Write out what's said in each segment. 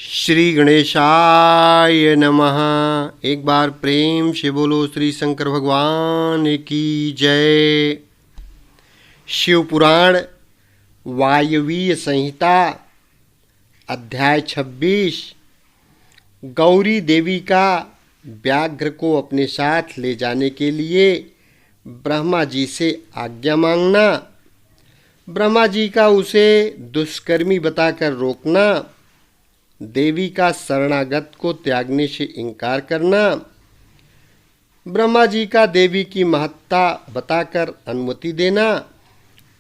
श्री गणेशाय नमः। एक बार प्रेम से बोलो श्री शंकर भगवान की जय। शिव पुराण वायवीय संहिता अध्याय 26। गौरी देवी का व्याघ्र को अपने साथ ले जाने के लिए ब्रह्मा जी से आज्ञा मांगना, ब्रह्मा जी का उसे दुष्कर्मी बताकर रोकना, देवी का शरणागत को त्यागने से इनकार करना, ब्रह्मा जी का देवी की महत्ता बताकर अनुमति देना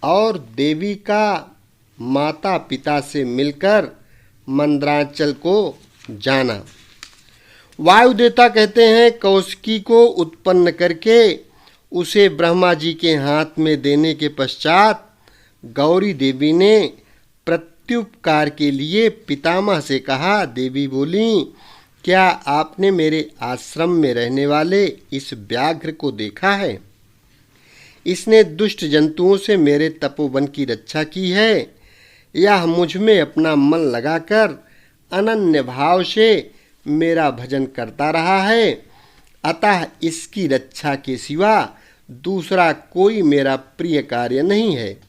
और देवी का माता पिता से मिलकर मंदरांचल को जाना। वायुदेवता कहते हैं, कौशिकी को उत्पन्न करके उसे ब्रह्मा जी के हाथ में देने के पश्चात गौरी देवी ने प्रत्युपकार के लिए पितामह से कहा। देवी बोली, क्या आपने मेरे आश्रम में रहने वाले इस व्याघ्र को देखा है? इसने दुष्ट जंतुओं से मेरे तपोवन की रक्षा की है। यह मुझ में अपना मन लगाकर अनन्य भाव से मेरा भजन करता रहा है, अतः इसकी रक्षा के सिवा दूसरा कोई मेरा प्रिय कार्य नहीं है।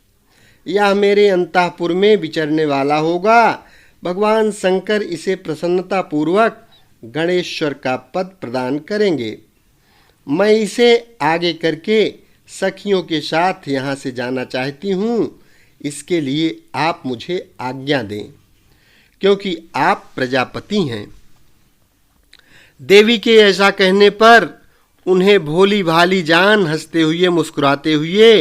यह मेरे अंतःपुर में विचरने वाला होगा। भगवान शंकर इसे प्रसन्नता पूर्वक गणेश्वर का पद प्रदान करेंगे। मैं इसे आगे करके सखियों के साथ यहाँ से जाना चाहती हूँ। इसके लिए आप मुझे आज्ञा दें, क्योंकि आप प्रजापति हैं। देवी के ऐसा कहने पर उन्हें भोली भाली जान हंसते हुए मुस्कुराते हुए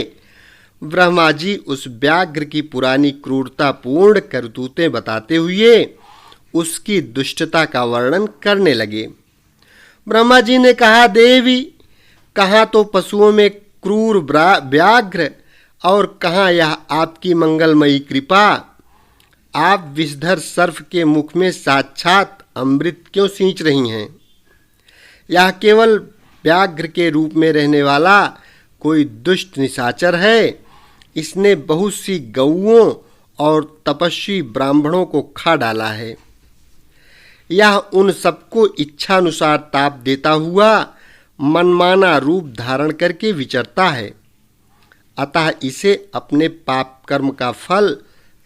ब्रह्मा जी उस व्याघ्र की पुरानी क्रूरतापूर्ण करतूतें बताते हुए उसकी दुष्टता का वर्णन करने लगे। ब्रह्मा जी ने कहा, देवी, कहाँ तो पशुओं में क्रूर व्याघ्र और कहाँ यह आपकी मंगलमयी कृपा। आप विषधर सर्प के मुख में साक्षात अमृत क्यों सींच रही हैं? यह केवल व्याघ्र के रूप में रहने वाला कोई दुष्ट निशाचर है। इसने बहुत सी गौओं और तपस्वी ब्राह्मणों को खा डाला है। यह उन सबको इच्छानुसार ताप देता हुआ मनमाना रूप धारण करके विचरता है, अतः इसे अपने पाप कर्म का फल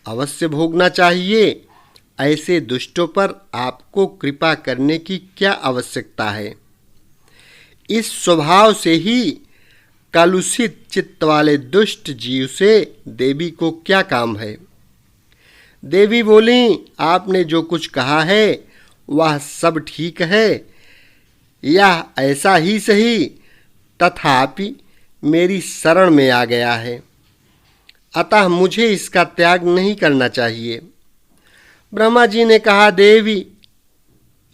अवश्य भोगना चाहिए। ऐसे दुष्टों पर आपको कृपा करने की क्या आवश्यकता है? इस स्वभाव से ही कलुषित चित्त वाले दुष्ट जीव से देवी को क्या काम है? देवी बोली, आपने जो कुछ कहा है वह सब ठीक है, यह ऐसा ही सही, तथापि मेरी शरण में आ गया है, अतः मुझे इसका त्याग नहीं करना चाहिए। ब्रह्मा जी ने कहा, देवी,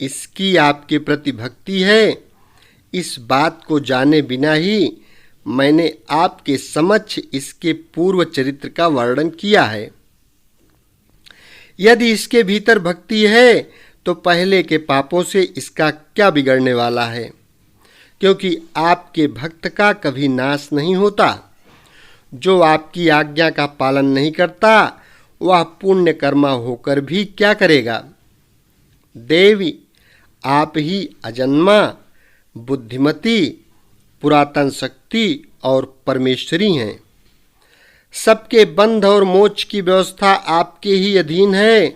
इसकी आपके प्रति भक्ति है। इस बात को जाने बिना ही मैंने आपके समक्ष इसके पूर्व चरित्र का वर्णन किया है। यदि इसके भीतर भक्ति है तो पहले के पापों से इसका क्या बिगड़ने वाला है, क्योंकि आपके भक्त का कभी नाश नहीं होता। जो आपकी आज्ञा का पालन नहीं करता वह पुण्य कर्मा होकर भी क्या करेगा? देवी, आप ही अजन्मा, बुद्धिमती, पुरातन शक्ति और परमेश्वरी हैं। सबके बंध और मोक्ष की व्यवस्था आपके ही अधीन है।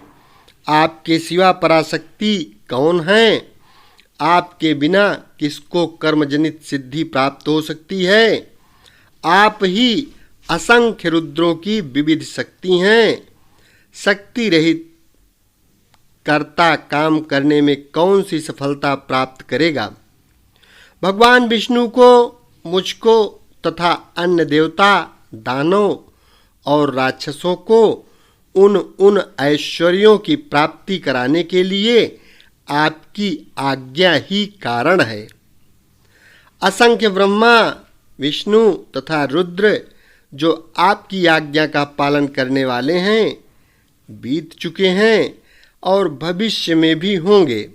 आपके सिवा पराशक्ति कौन है? आपके बिना किसको कर्मजनित सिद्धि प्राप्त हो सकती है? आप ही असंख्य रुद्रों की विविध शक्ति हैं। शक्ति रहित कर्ता काम करने में कौन सी सफलता प्राप्त करेगा? भगवान विष्णु को, मुझको तथा अन्य देवता, दानव और राक्षसों को उन ऐश्वर्यों की प्राप्ति कराने के लिए आपकी आज्ञा ही कारण है। असंख्य ब्रह्मा, विष्णु तथा रुद्र जो आपकी आज्ञा का पालन करने वाले हैं, बीत चुके हैं और भविष्य में भी होंगे।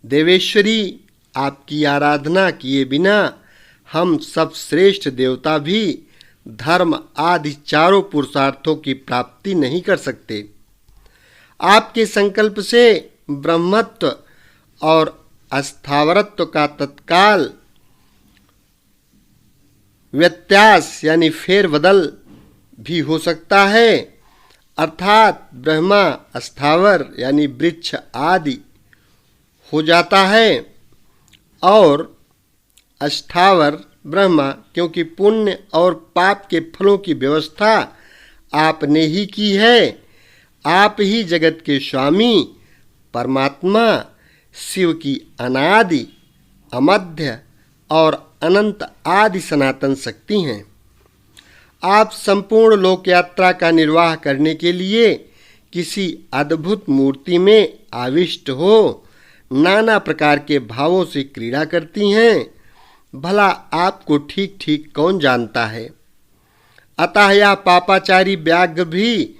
देवेश्वरी, आपकी आराधना किए बिना हम सब श्रेष्ठ देवता भी धर्म आदि चारों पुरुषार्थों की प्राप्ति नहीं कर सकते। आपके संकल्प से ब्रह्मत्व और अस्थावरत्व का तत्काल व्यत्यास यानी फेरबदल भी हो सकता है, अर्थात ब्रह्मा अस्थावर यानी वृक्ष आदि हो जाता है और अस्थावर ब्रह्मा, क्योंकि पुण्य और पाप के फलों की व्यवस्था आपने ही की है। आप ही जगत के स्वामी परमात्मा शिव की अनादि, अमध्य और अनंत आदि सनातन शक्ति हैं। आप संपूर्ण लोक यात्रा का निर्वाह करने के लिए किसी अद्भुत मूर्ति में आविष्ट हो नाना प्रकार के भावों से क्रीड़ा करती हैं। भला आपको ठीक ठीक कौन जानता है। अतः यह पापाचारी व्याघ्र भी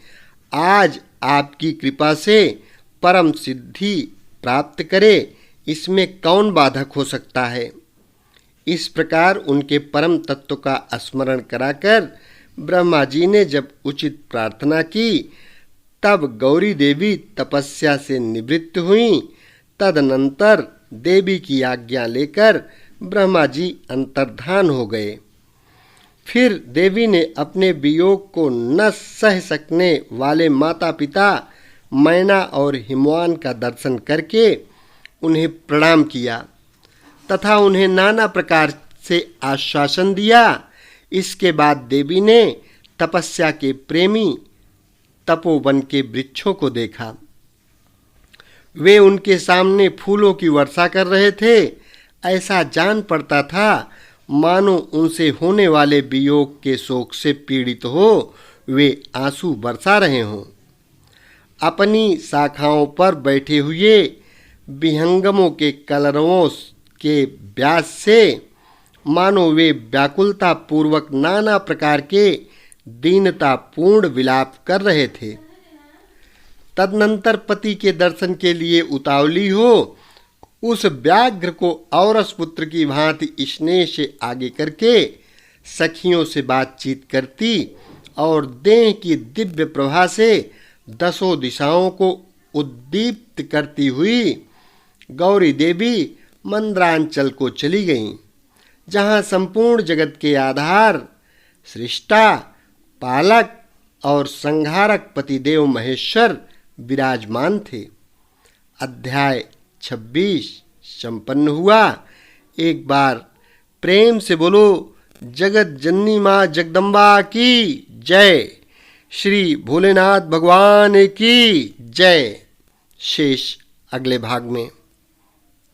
आज आपकी कृपा से परम सिद्धि प्राप्त करे, इसमें कौन बाधक हो सकता है। इस प्रकार उनके परम तत्व का स्मरण कराकर ब्रह्मा जी ने जब उचित प्रार्थना की, तब गौरी देवी तपस्या से निवृत्त हुईं। तदनंतर देवी की आज्ञा लेकर ब्रह्मा जी अंतर्धान हो गए। फिर देवी ने अपने वियोग को न सह सकने वाले माता पिता मैना और हिमवान का दर्शन करके उन्हें प्रणाम किया तथा उन्हें नाना प्रकार से आश्वासन दिया। इसके बाद देवी ने तपस्या के प्रेमी तपोवन के वृक्षों को देखा। वे उनके सामने फूलों की वर्षा कर रहे थे। ऐसा जान पड़ता था मानो उनसे होने वाले वियोग के शोक से पीड़ित हो वे आंसू बरसा रहे हों। अपनी शाखाओं पर बैठे हुए विहंगमों के कलरवों के व्यास से मानो वे व्याकुलता पूर्वक नाना प्रकार के दीनतापूर्ण विलाप कर रहे थे। तदनंतर पति के दर्शन के लिए उतावली हो उस व्याघ्र को औरस पुत्र की भांति स्नेह से आगे करके सखियों से बातचीत करती और देह की दिव्य प्रभा से दसों दिशाओं को उद्दीप्त करती हुई गौरी देवी मंद्रांचल को चली गईं, जहाँ संपूर्ण जगत के आधार, सृष्टा, पालक और संहारक पतिदेव महेश्वर विराजमान थे। अध्याय 26 संपन्न हुआ। एक बार प्रेम से बोलो जगत जननी माँ जगदम्बा की जय। श्री भोलेनाथ भगवान की जय। शेष अगले भाग में।